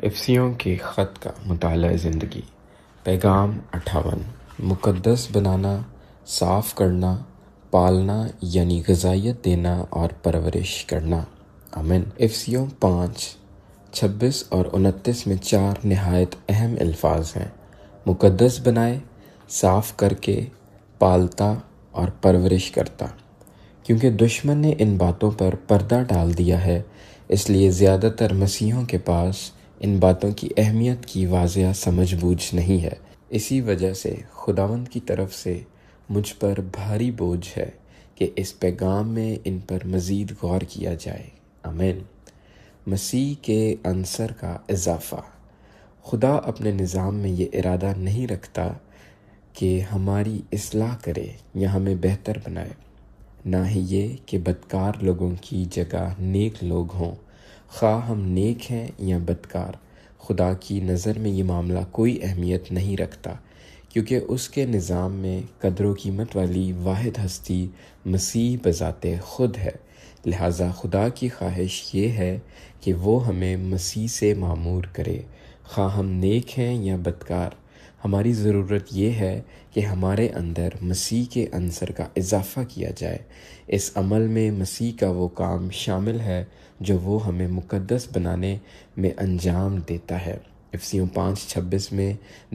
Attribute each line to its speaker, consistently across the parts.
Speaker 1: افسیوں کے خط کا مطالعہ زندگی۔ پیغام 58۔ مقدس بنانا، صاف کرنا، پالنا یعنی غذائیت دینا اور پرورش کرنا۔ آمین۔ افسیوں 5:26 اور 29 میں 4 نہایت اہم الفاظ ہیں۔ مقدس بنائے، صاف کر کے، پالتا اور پرورش کرتا۔ کیونکہ دشمن نے ان باتوں پر پردہ ڈال دیا ہے، اس لیے زیادہ تر مسیحیوں کے پاس ان باتوں کی اہمیت کی واضح سمجھ بوجھ نہیں ہے۔ اسی وجہ سے خداوند کی طرف سے مجھ پر بھاری بوجھ ہے کہ اس پیغام میں ان پر مزید غور کیا جائے۔ آمین۔ مسیح کے عنصر کا اضافہ۔ خدا اپنے نظام میں یہ ارادہ نہیں رکھتا کہ ہماری اصلاح کرے یا ہمیں بہتر بنائے، نہ ہی یہ کہ بدکار لوگوں کی جگہ نیک لوگ ہوں۔ خواہ ہم نیک ہیں یا بدکار، خدا کی نظر میں یہ معاملہ کوئی اہمیت نہیں رکھتا، کیونکہ اس کے نظام میں قدر و قیمت والی واحد ہستی مسیح بذات خود ہے۔ لہٰذا خدا کی خواہش یہ ہے کہ وہ ہمیں مسیح سے معمور کرے۔ خواہ ہم نیک ہیں یا بدکار، ہماری ضرورت یہ ہے کہ ہمارے اندر مسیح کے عنصر کا اضافہ کیا جائے۔ اس عمل میں مسیح کا وہ کام شامل ہے جو وہ ہمیں مقدس بنانے میں انجام دیتا ہے۔ افسیوں 5:26 میں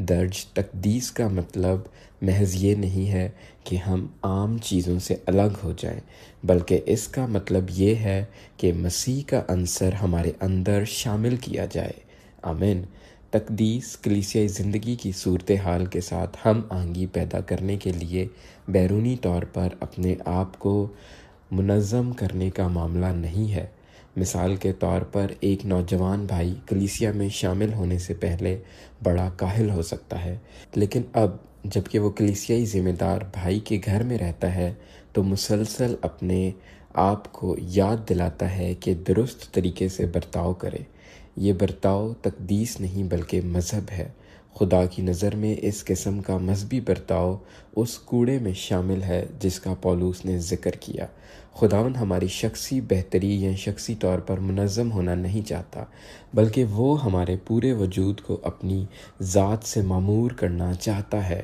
Speaker 1: درج تقدیس کا مطلب محض یہ نہیں ہے کہ ہم عام چیزوں سے الگ ہو جائیں، بلکہ اس کا مطلب یہ ہے کہ مسیح کا عنصر ہمارے اندر شامل کیا جائے۔ آمین۔ تقدیس کلیسیائی زندگی کی صورتحال کے ساتھ ہم آہنگی پیدا کرنے کے لیے بیرونی طور پر اپنے آپ کو منظم کرنے کا معاملہ نہیں ہے۔ مثال کے طور پر ایک نوجوان بھائی کلیسیا میں شامل ہونے سے پہلے بڑا کاہل ہو سکتا ہے، لیکن اب جب کہ وہ کلیسیائی ذمہ دار بھائی کے گھر میں رہتا ہے تو مسلسل اپنے آپ کو یاد دلاتا ہے کہ درست طریقے سے برتاؤ کرے۔ یہ برتاؤ تقدیس نہیں بلکہ مذہب ہے۔ خدا کی نظر میں اس قسم کا مذہبی برتاؤ اس کوڑے میں شامل ہے جس کا پولس نے ذکر کیا۔ خداوند ہماری شخصی بہتری یا شخصی طور پر منظم ہونا نہیں چاہتا، بلکہ وہ ہمارے پورے وجود کو اپنی ذات سے معمور کرنا چاہتا ہے۔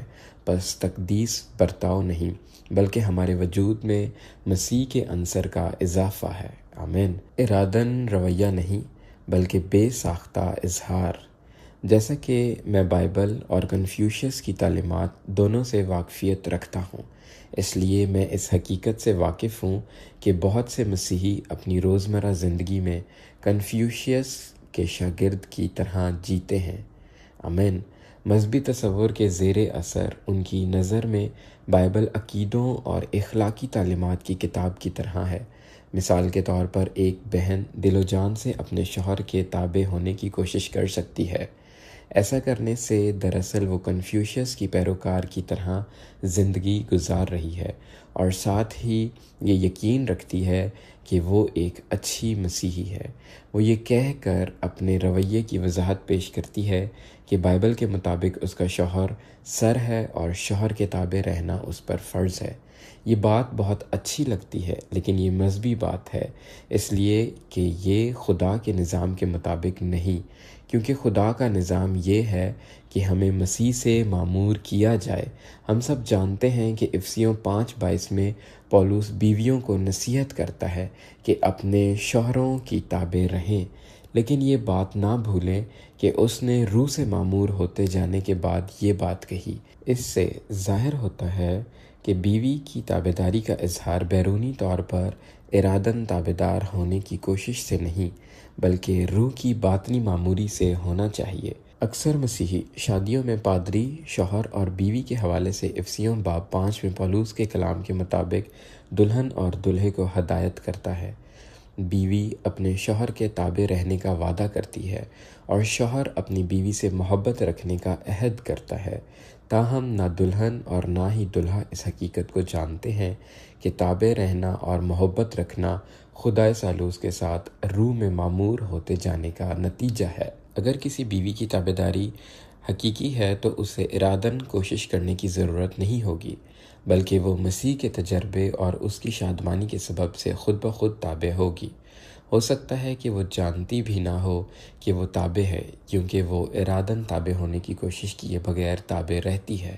Speaker 1: بس تقدیس برتاؤ نہیں، بلکہ ہمارے وجود میں مسیح کے عنصر کا اضافہ ہے۔ آمین۔ ارادن رویہ نہیں، بلکہ بے ساختہ اظہار۔ جیسا کہ میں بائبل اور کنفیوشس کی تعلیمات دونوں سے واقفیت رکھتا ہوں، اس لیے میں اس حقیقت سے واقف ہوں کہ بہت سے مسیحی اپنی روزمرہ زندگی میں کنفیوشس کے شاگرد کی طرح جیتے ہیں۔ آمین۔ مذہبی تصور کے زیر اثر ان کی نظر میں بائبل عقیدوں اور اخلاقی تعلیمات کی کتاب کی طرح ہے۔ مثال کے طور پر ایک بہن دل و جان سے اپنے شوہر کے تابع ہونے کی کوشش کر سکتی ہے۔ ایسا کرنے سے دراصل وہ کنفیوشس کی پیروکار کی طرح زندگی گزار رہی ہے، اور ساتھ ہی یہ یقین رکھتی ہے کہ وہ ایک اچھی مسیحی ہے۔ وہ یہ کہہ کر اپنے رویے کی وضاحت پیش کرتی ہے کہ بائبل کے مطابق اس کا شوہر سر ہے اور شوہر کے تابع رہنا اس پر فرض ہے۔ یہ بات بہت اچھی لگتی ہے، لیکن یہ مذہبی بات ہے، اس لیے کہ یہ خدا کے نظام کے مطابق نہیں، کیونکہ خدا کا نظام یہ ہے کہ ہمیں مسیح سے معمور کیا جائے۔ ہم سب جانتے ہیں کہ افسیوں 5:22 میں پولس بیویوں کو نصیحت کرتا ہے کہ اپنے شوہروں کی تابع رہیں، لیکن یہ بات نہ بھولیں کہ اس نے روح سے معمور ہوتے جانے کے بعد یہ بات کہی۔ اس سے ظاہر ہوتا ہے کہ بیوی کی تابعداری کا اظہار بیرونی طور پر ارادن تابعدار ہونے کی کوشش سے نہیں، بلکہ روح کی باطنی معموری سے ہونا چاہیے۔ اکثر مسیحی شادیوں میں پادری شوہر اور بیوی کے حوالے سے افسیوں باب 5 میں پولس کے کلام کے مطابق دلہن اور دولہے کو ہدایت کرتا ہے۔ بیوی اپنے شوہر کے تابع رہنے کا وعدہ کرتی ہے، اور شوہر اپنی بیوی سے محبت رکھنے کا عہد کرتا ہے۔ تاہم نہ دلہن اور نہ ہی دلہا اس حقیقت کو جانتے ہیں کہ تابع رہنا اور محبت رکھنا خدا ثالوث کے ساتھ روح میں معمور ہوتے جانے کا نتیجہ ہے۔ اگر کسی بیوی کی تابعداری حقیقی ہے تو اسے ارادن کوشش کرنے کی ضرورت نہیں ہوگی، بلکہ وہ مسیح کے تجربے اور اس کی شادمانی کے سبب سے خود بخود تابع ہوگی۔ ہو سکتا ہے کہ وہ جانتی بھی نہ ہو کہ وہ تابع ہے، کیونکہ وہ ارادن تابع ہونے کی کوشش کیے بغیر تابع رہتی ہے۔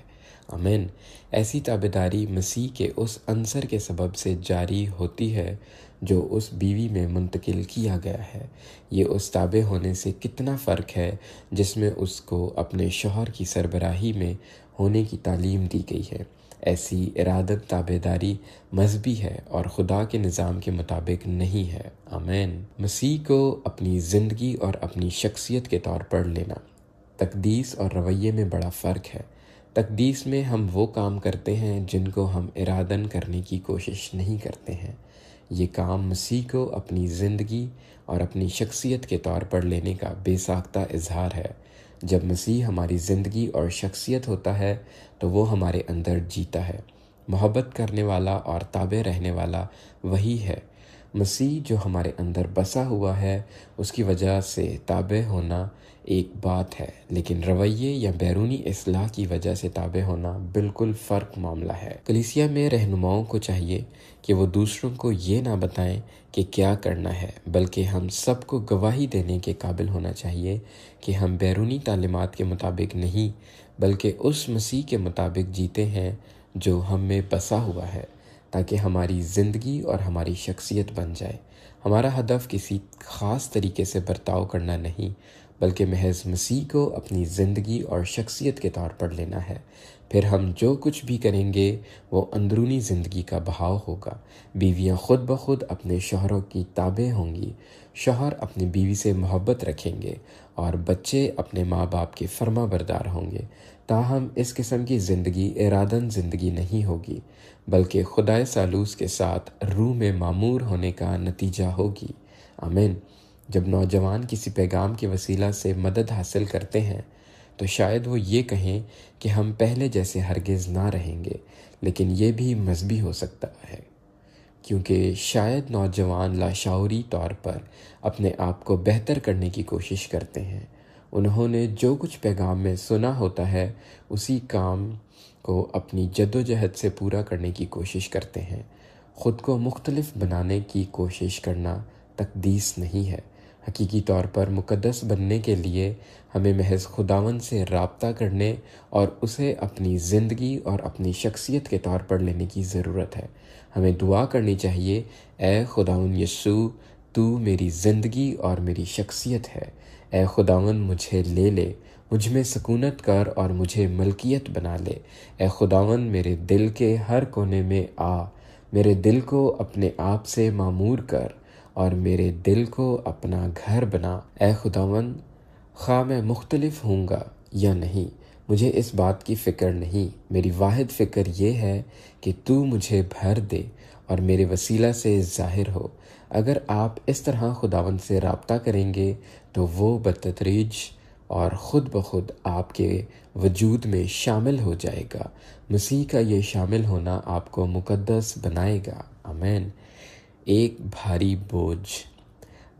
Speaker 1: آمین۔ ایسی تابعداری مسیح کے اس عنصر کے سبب سے جاری ہوتی ہے جو اس بیوی میں منتقل کیا گیا ہے۔ یہ اس تابع ہونے سے کتنا فرق ہے جس میں اس کو اپنے شوہر کی سربراہی میں ہونے کی تعلیم دی گئی ہے۔ ایسی ارادت تابعداری مذہبی ہے اور خدا کے نظام کے مطابق نہیں ہے۔ آمین۔ مسیح کو اپنی زندگی اور اپنی شخصیت کے طور پر لینا۔ تقدیس اور رویے میں بڑا فرق ہے۔ تقدیس میں ہم وہ کام کرتے ہیں جن کو ہم ارادن کرنے کی کوشش نہیں کرتے ہیں۔ یہ کام مسیح کو اپنی زندگی اور اپنی شخصیت کے طور پر لینے کا بے ساختہ اظہار ہے۔ جب مسیح ہماری زندگی اور شخصیت ہوتا ہے تو وہ ہمارے اندر جیتا ہے۔ محبت کرنے والا اور تابع رہنے والا وہی ہے۔ مسیح جو ہمارے اندر بسا ہوا ہے، اس کی وجہ سے تابع ہونا ایک بات ہے، لیکن رویے یا بیرونی اصلاح کی وجہ سے تابع ہونا بالکل فرق معاملہ ہے۔ کلیسیا میں رہنماؤں کو چاہیے کہ وہ دوسروں کو یہ نہ بتائیں کہ کیا کرنا ہے، بلکہ ہم سب کو گواہی دینے کے قابل ہونا چاہیے کہ ہم بیرونی تعلیمات کے مطابق نہیں بلکہ اس مسیح کے مطابق جیتے ہیں جو ہم میں بسا ہوا ہے، تاکہ ہماری زندگی اور ہماری شخصیت بن جائے۔ ہمارا ہدف کسی خاص طریقے سے برتاؤ کرنا نہیں بلکہ محض مسیح کو اپنی زندگی اور شخصیت کے طور پر لینا ہے۔ پھر ہم جو کچھ بھی کریں گے وہ اندرونی زندگی کا بہاؤ ہوگا۔ بیویاں خود بخود اپنے شوہروں کی تابع ہوں گی، شوہر اپنی بیوی سے محبت رکھیں گے اور بچے اپنے ماں باپ کے فرما بردار ہوں گے۔ تاہم اس قسم کی زندگی ارادن زندگی نہیں ہوگی بلکہ خدائے ثالوث کے ساتھ روح میں معمور ہونے کا نتیجہ ہوگی۔ آمین۔ جب نوجوان کسی پیغام کے وسیلہ سے مدد حاصل کرتے ہیں تو شاید وہ یہ کہیں کہ ہم پہلے جیسے ہرگز نہ رہیں گے، لیکن یہ بھی مذہبی ہو سکتا ہے، کیونکہ شاید نوجوان لاشعوری طور پر اپنے آپ کو بہتر کرنے کی کوشش کرتے ہیں۔ انہوں نے جو کچھ پیغام میں سنا ہوتا ہے اسی کام کو اپنی جدوجہد سے پورا کرنے کی کوشش کرتے ہیں۔ خود کو مختلف بنانے کی کوشش کرنا تقدیس نہیں ہے۔ حقیقی طور پر مقدس بننے کے لیے ہمیں محض خداوند سے رابطہ کرنے اور اسے اپنی زندگی اور اپنی شخصیت کے طور پر لینے کی ضرورت ہے۔ ہمیں دعا کرنی چاہیے، اے خداوند یسوع، تو میری زندگی اور میری شخصیت ہے۔ اے خداوند مجھے لے لے، مجھ میں سکونت کر اور مجھے ملکیت بنا لے۔ اے خداوند میرے دل کے ہر کونے میں آ، میرے دل کو اپنے آپ سے معمور کر اور میرے دل کو اپنا گھر بنا۔ اے خداوند، خواہ میں مختلف ہوں گا یا نہیں، مجھے اس بات کی فکر نہیں، میری واحد فکر یہ ہے کہ تو مجھے بھر دے اور میرے وسیلہ سے ظاہر ہو۔ اگر آپ اس طرح خداوند سے رابطہ کریں گے تو وہ بتدریج اور خود بخود آپ کے وجود میں شامل ہو جائے گا۔ مسیح کا یہ شامل ہونا آپ کو مقدس بنائے گا۔ آمین۔ ایک بھاری بوجھ۔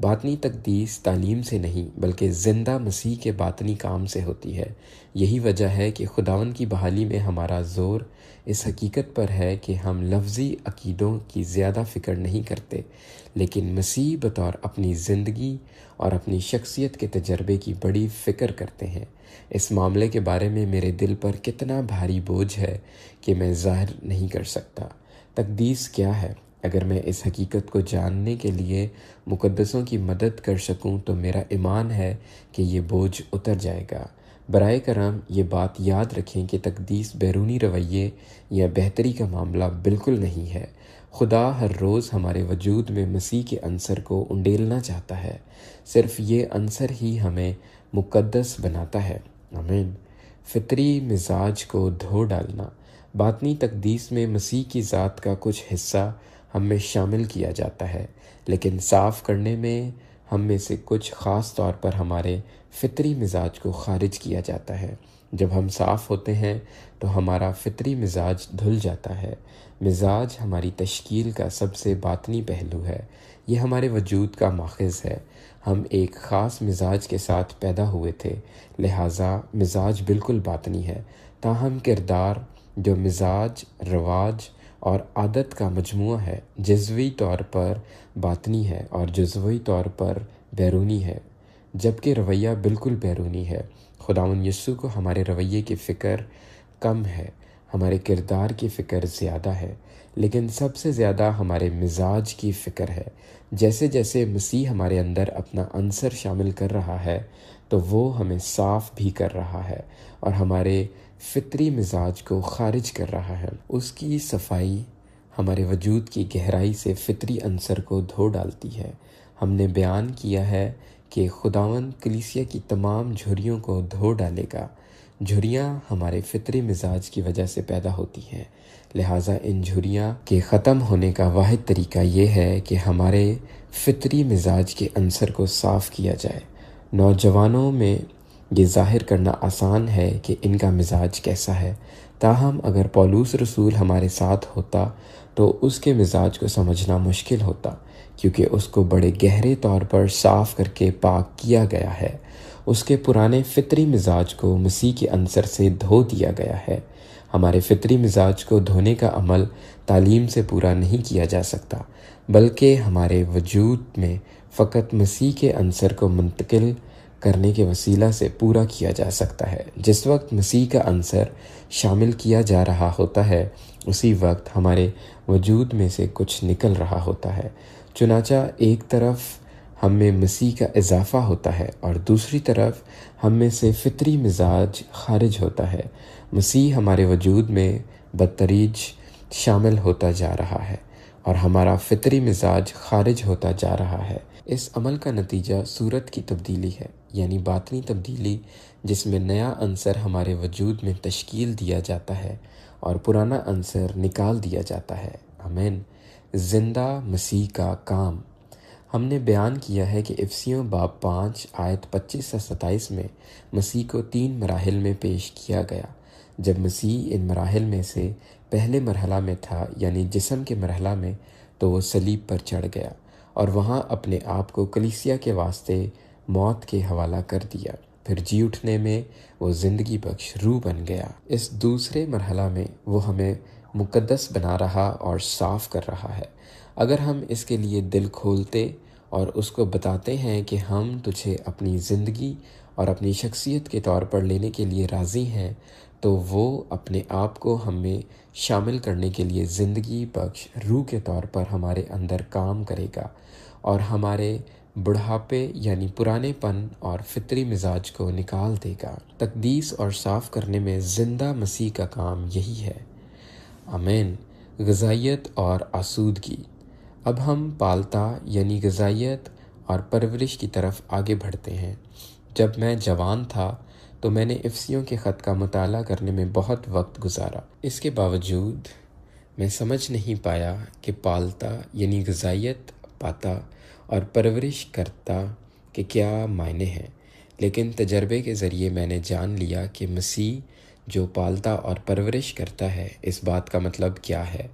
Speaker 1: باطنی تقدیس تعلیم سے نہیں بلکہ زندہ مسیح کے باطنی کام سے ہوتی ہے۔ یہی وجہ ہے کہ خداوند کی بحالی میں ہمارا زور اس حقیقت پر ہے کہ ہم لفظی عقیدوں کی زیادہ فکر نہیں کرتے، لیکن مسیح بطور اپنی زندگی اور اپنی شخصیت کے تجربے کی بڑی فکر کرتے ہیں۔ اس معاملے کے بارے میں میرے دل پر کتنا بھاری بوجھ ہے کہ میں ظاہر نہیں کر سکتا۔ تقدیس کیا ہے؟ اگر میں اس حقیقت کو جاننے کے لیے مقدسوں کی مدد کر سکوں تو میرا ایمان ہے کہ یہ بوجھ اتر جائے گا۔ برائے کرم یہ بات یاد رکھیں کہ تقدیس بیرونی رویے یا بہتری کا معاملہ بالکل نہیں ہے۔ خدا ہر روز ہمارے وجود میں مسیح کے عنصر کو انڈیلنا چاہتا ہے۔ صرف یہ عنصر ہی ہمیں مقدس بناتا ہے۔ آمین۔ فطری مزاج کو دھو ڈالنا۔ باطنی تقدیس میں مسیح کی ذات کا کچھ حصہ ہم میں شامل کیا جاتا ہے، لیکن صاف کرنے میں ہم میں سے کچھ، خاص طور پر ہمارے فطری مزاج کو خارج کیا جاتا ہے۔ جب ہم صاف ہوتے ہیں تو ہمارا فطری مزاج دھل جاتا ہے۔ مزاج ہماری تشکیل کا سب سے باطنی پہلو ہے۔ یہ ہمارے وجود کا ماخذ ہے۔ ہم ایک خاص مزاج کے ساتھ پیدا ہوئے تھے، لہٰذا مزاج بالکل باطنی ہے۔ تاہم کردار جو مزاج، رواج اور عادت کا مجموعہ ہے، جزوی طور پر باطنی ہے اور جزوی طور پر بیرونی ہے، جبکہ رویہ بالکل بیرونی ہے۔ خداوند یسوع کو ہمارے رویے کی فکر کم ہے، ہمارے کردار کی فکر زیادہ ہے، لیکن سب سے زیادہ ہمارے مزاج کی فکر ہے۔ جیسے جیسے مسیح ہمارے اندر اپنا عنصر شامل کر رہا ہے تو وہ ہمیں صاف بھی کر رہا ہے اور ہمارے فطری مزاج کو خارج کر رہا ہے۔ اس کی صفائی ہمارے وجود کی گہرائی سے فطری عنصر کو دھو ڈالتی ہے۔ ہم نے بیان کیا ہے کہ خداوند کلیسیا کی تمام جھریوں کو دھو ڈالے گا۔ جھریاں ہمارے فطری مزاج کی وجہ سے پیدا ہوتی ہیں، لہٰذا ان جھریاں کے ختم ہونے کا واحد طریقہ یہ ہے کہ ہمارے فطری مزاج کے عنصر کو صاف کیا جائے۔ نوجوانوں میں یہ ظاہر کرنا آسان ہے کہ ان کا مزاج کیسا ہے، تاہم اگر پولس رسول ہمارے ساتھ ہوتا تو اس کے مزاج کو سمجھنا مشکل ہوتا، کیونکہ اس کو بڑے گہرے طور پر صاف کر کے پاک کیا گیا ہے۔ اس کے پرانے فطری مزاج کو مسیح کے عنصر سے دھو دیا گیا ہے۔ ہمارے فطری مزاج کو دھونے کا عمل تعلیم سے پورا نہیں کیا جا سکتا، بلکہ ہمارے وجود میں فقط مسیح کے عنصر کو منتقل کرنے کے وسیلہ سے پورا کیا جا سکتا ہے۔ جس وقت مسیح کا عنصر شامل کیا جا رہا ہوتا ہے، اسی وقت ہمارے وجود میں سے کچھ نکل رہا ہوتا ہے۔ چنانچہ ایک طرف ہم میں مسیح کا اضافہ ہوتا ہے اور دوسری طرف ہم میں سے فطری مزاج خارج ہوتا ہے۔ مسیح ہمارے وجود میں بتدریج شامل ہوتا جا رہا ہے اور ہمارا فطری مزاج خارج ہوتا جا رہا ہے۔ اس عمل کا نتیجہ صورت کی تبدیلی ہے، یعنی باطنی تبدیلی، جس میں نیا عنصر ہمارے وجود میں تشکیل دیا جاتا ہے اور پرانا عنصر نکال دیا جاتا ہے۔ آمین۔ زندہ مسیح کا کام۔ ہم نے بیان کیا ہے کہ افسیوں باب 5 آیت 25 سے 27 میں مسیح کو 3 مراحل میں پیش کیا گیا۔ جب مسیح ان مراحل میں سے پہلے مرحلہ میں تھا، یعنی جسم کے مرحلہ میں، تو وہ صلیب پر چڑھ گیا اور وہاں اپنے آپ کو کلیسیا کے واسطے موت کے حوالہ کر دیا۔ پھر جی اٹھنے میں وہ زندگی بخش روح بن گیا۔ اس دوسرے مرحلہ میں وہ ہمیں مقدس بنا رہا اور صاف کر رہا ہے۔ اگر ہم اس کے لیے دل کھولتے اور اس کو بتاتے ہیں کہ ہم تجھے اپنی زندگی اور اپنی شخصیت کے طور پر لینے کے لیے راضی ہیں، تو وہ اپنے آپ کو ہم میں شامل کرنے کے لیے زندگی بخش روح کے طور پر ہمارے اندر کام کرے گا اور ہمارے بڑھاپے یعنی پرانے پن اور فطری مزاج کو نکال دے گا۔ تقدیس اور صاف کرنے میں زندہ مسیح کا کام یہی ہے۔ آمین۔ غذائیت اور آسودگی۔ اب ہم پالتا یعنی غذائیت اور پرورش کی طرف آگے بڑھتے ہیں۔ جب میں جوان تھا تو میں نے افسیوں کے خط کا مطالعہ کرنے میں بہت وقت گزارا۔ اس کے باوجود میں سمجھ نہیں پایا کہ پالتا یعنی غذائیت پاتا اور پرورش کرتا کہ کیا معنی ہیں، لیکن تجربے کے ذریعے میں نے جان لیا کہ مسیح جو پالتا اور پرورش کرتا ہے، اس بات کا مطلب کیا ہے۔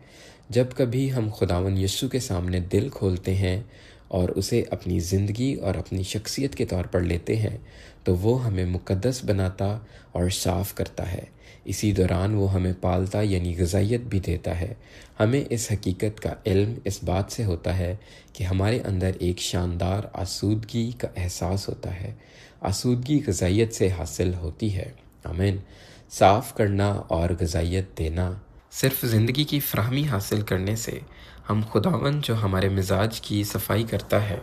Speaker 1: جب کبھی ہم خداوند یسوع کے سامنے دل کھولتے ہیں اور اسے اپنی زندگی اور اپنی شخصیت کے طور پر لیتے ہیں تو وہ ہمیں مقدس بناتا اور صاف کرتا ہے۔ اسی دوران وہ ہمیں پالتا یعنی غذائیت بھی دیتا ہے۔ ہمیں اس حقیقت کا علم اس بات سے ہوتا ہے کہ ہمارے اندر ایک شاندار آسودگی کا احساس ہوتا ہے۔ آسودگی غذائیت سے حاصل ہوتی ہے۔ آمین۔ صاف کرنا اور غذائیت دینا۔ صرف زندگی کی فراہمی حاصل کرنے سے ہم خداوند جو ہمارے مزاج کی صفائی کرتا ہے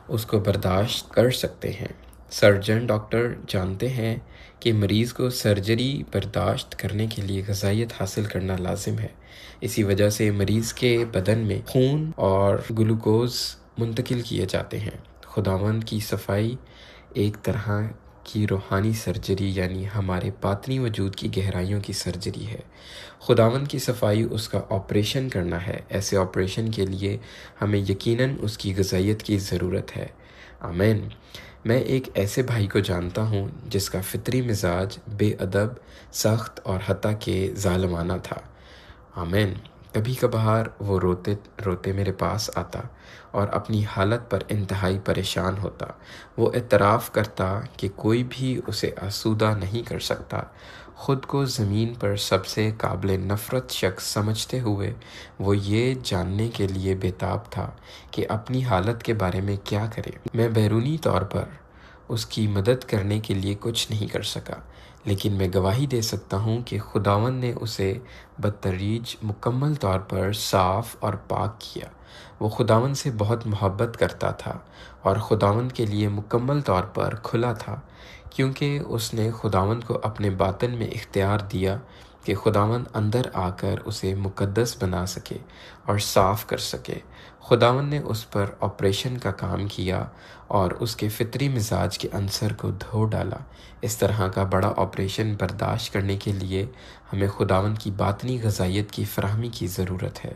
Speaker 1: اس کو برداشت کر سکتے ہیں۔ سرجن ڈاکٹر جانتے ہیں کہ مریض کو سرجری برداشت کرنے کے لیے غذائیت حاصل کرنا لازم ہے۔ اسی وجہ سے مریض کے بدن میں خون اور گلوکوز منتقل کیے جاتے ہیں۔ خداوند کی صفائی ایک طرح کی روحانی سرجری یعنی ہمارے باطنی وجود کی گہرائیوں کی سرجری ہے۔ خداوند کی صفائی اس کا آپریشن کرنا ہے۔ ایسے آپریشن کے لیے ہمیں یقیناً اس کی غذائیت کی ضرورت ہے۔ آمین۔ میں ایک ایسے بھائی کو جانتا ہوں جس کا فطری مزاج بے ادب، سخت اور حتیٰ کہ ظالمانہ تھا۔ آمین۔ کبھی کبھار وہ روتے روتے میرے پاس آتا اور اپنی حالت پر انتہائی پریشان ہوتا۔ وہ اعتراف کرتا کہ کوئی بھی اسے آسودہ نہیں کر سکتا۔ خود کو زمین پر سب سے قابل نفرت شخص سمجھتے ہوئے وہ یہ جاننے کے لیے بےتاب تھا کہ اپنی حالت کے بارے میں کیا کرے۔ میں بیرونی طور پر اس کی مدد کرنے کے لیے کچھ نہیں کر سکا، لیکن میں گواہی دے سکتا ہوں کہ خداوند نے اسے بتدریج مکمل طور پر صاف اور پاک کیا۔ وہ خداوند سے بہت محبت کرتا تھا اور خداوند کے لیے مکمل طور پر کھلا تھا، کیونکہ اس نے خداوند کو اپنے باطن میں اختیار دیا کہ خداوند اندر آ کر اسے مقدس بنا سکے اور صاف کر سکے۔ خداوند نے اس پر آپریشن کا کام کیا اور اس کے فطری مزاج کے عنصر کو دھو ڈالا۔ اس طرح کا بڑا آپریشن برداشت کرنے کے لیے ہمیں خداوند کی باطنی غذائیت کی فراہمی کی ضرورت ہے۔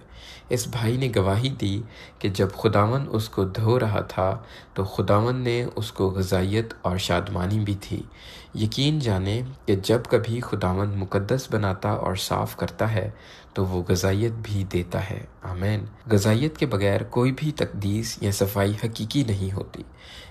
Speaker 1: اس بھائی نے گواہی دی کہ جب خداوند اس کو دھو رہا تھا تو خداوند نے اس کو غذائیت اور شادمانی بھی تھی۔ یقین جانیں کہ جب کبھی خداوند مقدس بناتا اور صاف کرتا ہے تو وہ غذائیت بھی دیتا ہے۔ آمین۔ غذائیت کے بغیر کوئی بھی تقدیس یا صفائی حقیقی نہیں ہوتی۔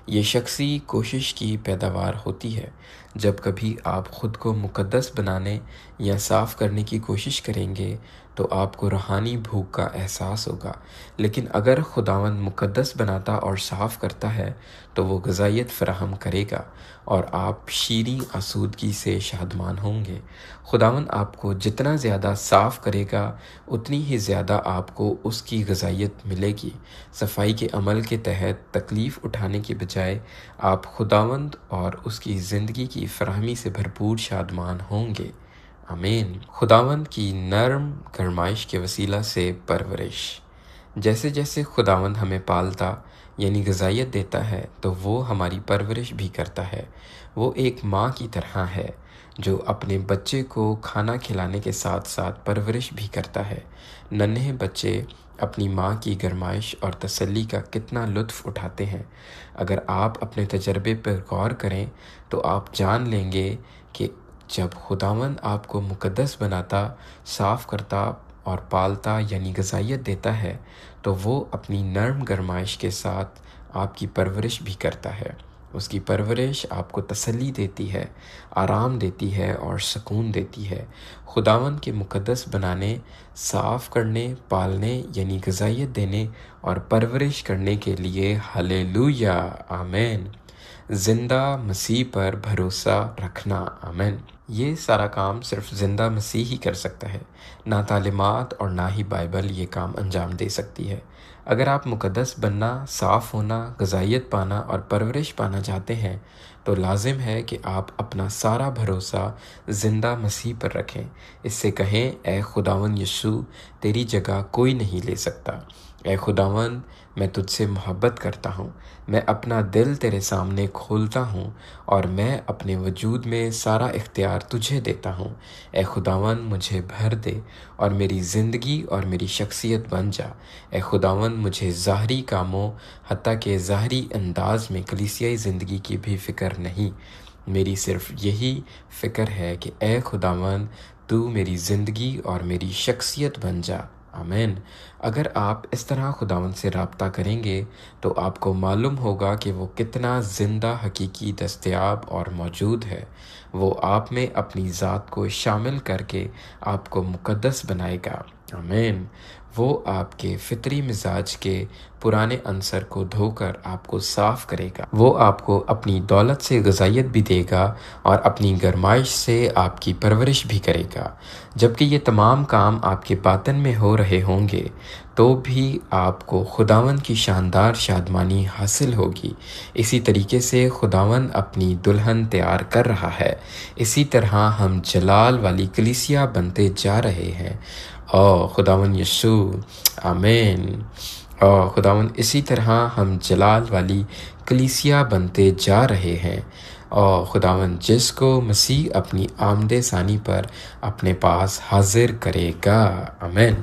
Speaker 1: یہ شخصی کوشش کی پیداوار ہوتی ہے۔ جب کبھی آپ خود کو مقدس بنانے یا صاف کرنے کی کوشش کریں گے تو آپ کو روحانی بھوک کا احساس ہوگا، لیکن اگر خداوند مقدس بناتا اور صاف کرتا ہے تو وہ غذائیت فراہم کرے گا اور آپ شیریں آسودگی سے شادمان ہوں گے۔ خداوند آپ کو جتنا زیادہ صاف کرے گا اتنی ہی زیادہ آپ کو اس کی غذائیت ملے گی۔ صفائی کے عمل کے تحت تکلیف اٹھانے کے بجائے آپ خداوند اور اس کی زندگی کی فراہمی سے بھرپور شادمان ہوں گے۔ آمین۔ خداوند کی نرم گرمائش کے وسیلہ سے پرورش۔ جیسے جیسے خداوند ہمیں پالتا یعنی غذائیت دیتا ہے تو وہ ہماری پرورش بھی کرتا ہے۔ وہ ایک ماں کی طرح ہے جو اپنے بچے کو کھانا کھلانے کے ساتھ ساتھ پرورش بھی کرتا ہے۔ ننھے بچے اپنی ماں کی گرمائش اور تسلی کا کتنا لطف اٹھاتے ہیں۔ اگر آپ اپنے تجربے پر غور کریں تو آپ جان لیں گے کہ جب خداوند آپ کو مقدس بناتا، صاف کرتا اور پالتا یعنی غذائیت دیتا ہے تو وہ اپنی نرم گرمائش کے ساتھ آپ کی پرورش بھی کرتا ہے۔ اس کی پرورش آپ کو تسلی دیتی ہے، آرام دیتی ہے اور سکون دیتی ہے۔ خداوند کے مقدس بنانے، صاف کرنے، پالنے یعنی غذائیت دینے اور پرورش کرنے کے لیے ہالےلویا، آمین۔ زندہ مسیح پر بھروسہ رکھنا، آمین۔ یہ سارا کام صرف زندہ مسیح ہی کر سکتا ہے۔ نہ تعلیمات اور نہ ہی بائبل یہ کام انجام دے سکتی ہے۔ اگر آپ مقدس بننا، صاف ہونا، غذائیت پانا اور پرورش پانا چاہتے ہیں تو لازم ہے کہ آپ اپنا سارا بھروسہ زندہ مسیح پر رکھیں۔ اس سے کہیں، اے خداوند یسوع، تیری جگہ کوئی نہیں لے سکتا۔ اے خداوند، میں تجھ سے محبت کرتا ہوں۔ میں اپنا دل تیرے سامنے کھولتا ہوں اور میں اپنے وجود میں سارا اختیار تجھے دیتا ہوں۔ اے خداوند، مجھے بھر دے اور میری زندگی اور میری شخصیت بن جا۔ اے خداوند، مجھے ظاہری کاموں حتیٰ کہ ظاہری انداز میں کلیسیائی زندگی کی بھی فکر نہیں۔ میری صرف یہی فکر ہے کہ اے خداوند، تو میری زندگی اور میری شخصیت بن جا۔ آمین۔ اگر آپ اس طرح خداوند سے رابطہ کریں گے تو آپ کو معلوم ہوگا کہ وہ کتنا زندہ، حقیقی، دستیاب اور موجود ہے۔ وہ آپ میں اپنی ذات کو شامل کر کے آپ کو مقدس بنائے گا۔ آمین۔ وہ آپ کے فطری مزاج کے پرانے عنصر کو دھو کر آپ کو صاف کرے گا۔ وہ آپ کو اپنی دولت سے غذائیت بھی دے گا اور اپنی گرمائش سے آپ کی پرورش بھی کرے گا۔ جبکہ یہ تمام کام آپ کے باطن میں ہو رہے ہوں گے تو بھی آپ کو خداوند کی شاندار شادمانی حاصل ہوگی۔ اسی طریقے سے خداوند اپنی دلہن تیار کر رہا ہے۔ اسی طرح ہم جلال والی کلیسیا بنتے جا رہے ہیں۔ خداوند یسوع، آمین۔ خداوند، اسی طرح ہم جلال والی کلیسیا بنتے جا رہے ہیں۔ خداوند جس کو مسیح اپنی آمد ثانی پر اپنے پاس حاضر کرے گا، آمین۔